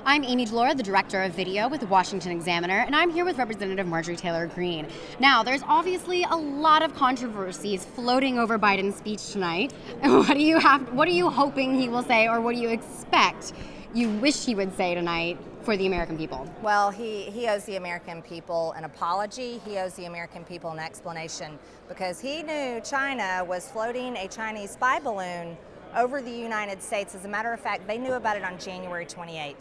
I'm Amy Delora, the Director of Video with the Washington Examiner, and I'm here with Representative Marjorie Taylor Greene. Now, there's obviously a lot of controversies floating over Biden's speech tonight. What are you hoping he will say, or what do you expect you wish he would say tonight for the American people? Well, he owes the American people an apology. He owes the American people an explanation, because he knew China was floating a Chinese spy balloon over the United States. As a matter of fact, they knew about it on January 28th.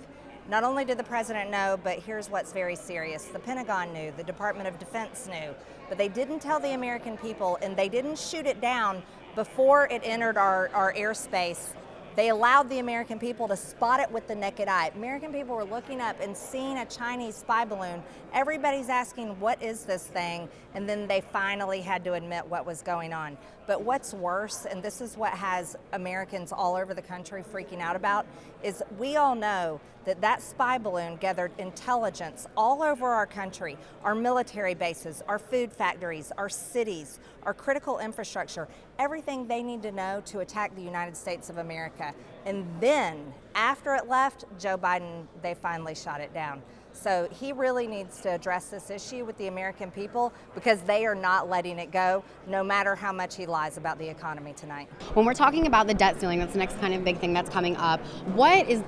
Not only did the president know, but here's what's very serious. The Pentagon knew, the Department of Defense knew, but they didn't tell the American people, and they didn't shoot it down before it entered our airspace. They allowed the American people to spot it with the naked eye. American people were looking up and seeing a Chinese spy balloon. Everybody's asking, what is this thing? And then they finally had to admit what was going on. But what's worse, and this is what has Americans all over the country freaking out about, is we all know that that spy balloon gathered intelligence all over our country, our military bases, our food factories, our cities, our critical infrastructure, everything they need to know to attack the United States of America. And then, after it left, Joe Biden, they finally shot it down. So he really needs to address this issue with the American people, because they are not letting it go, no matter how much he lies about the economy tonight. When we're talking about the debt ceiling, that's the next kind of big thing that's coming up. What is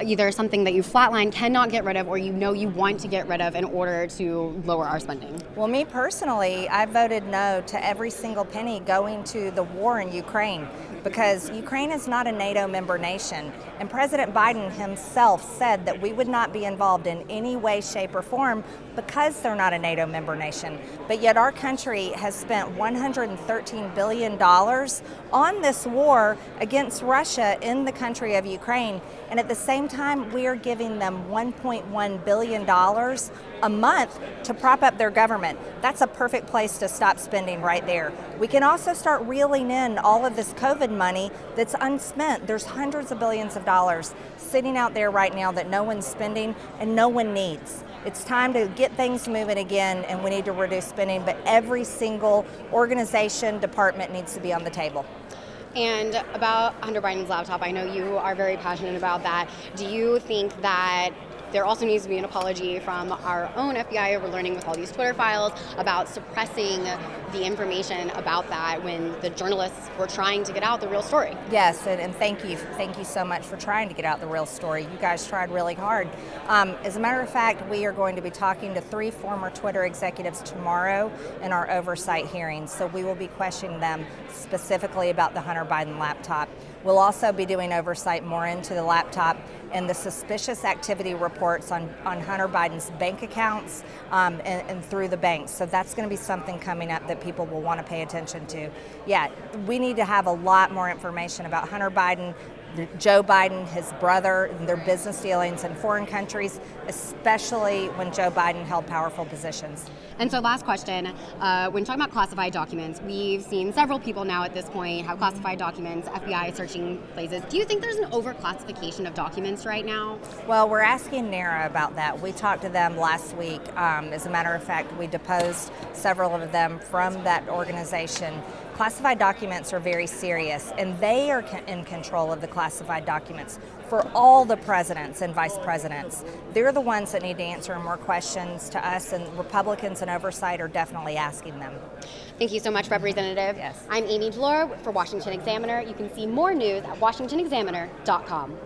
either something that you flatline, cannot get rid of, or you know you want to get rid of in order to lower our spending? Well, me personally, I voted no to every single penny going to the war in Ukraine, because Ukraine is not a NATO member nation. And President Biden himself said that we would not be involved in any way, shape, or form because they're not a NATO member nation. But yet our country has spent $113 billion on this war against Russia in the country of Ukraine. And at the same time, we are giving them $1.1 billion a month to prop up their government. That's a perfect place to stop spending right there. We can also start reeling in all of this COVID money that's unspent. There's hundreds of billions of dollars sitting out there right now that no one's spending and no one needs. It's time to get things moving again, and we need to reduce spending, but every single organization, department needs to be on the table. And about Hunter Biden's laptop, I know you are very passionate about that. Do you think that there also needs to be an apology from our own FBI? We're learning with all these Twitter files about suppressing the information about that when the journalists were trying to get out the real story. Yes, and thank you so much for trying to get out the real story. You guys tried really hard. As a matter of fact, we are going to be talking to 3 former Twitter executives tomorrow in our oversight hearings, so we will be questioning them specifically about the Hunter Biden laptop. We'll also be doing oversight more into the laptop and the suspicious activity reports on Hunter Biden's bank accounts and through the banks. So that's going to be something coming up that people will want to pay attention to. Yeah, we need to have a lot more information about Hunter Biden, Joe Biden, his brother, and their business dealings in foreign countries, especially when Joe Biden held powerful positions. And so last question, when talking about classified documents, we've seen several people now at this point have classified documents, FBI searching places. Do you think there's an overclassification of documents right now? Well, we're asking NARA about that. We talked to them last week. As a matter of fact, we deposed several of them from that organization. Classified documents are very serious, and they are in control of the classified documents for all the presidents and vice presidents. They're the ones that need to answer more questions to us, and Republicans in oversight are definitely asking them. Thank you so much, Representative. Yes. I'm Amy Delora for Washington Examiner. You can see more news at washingtonexaminer.com.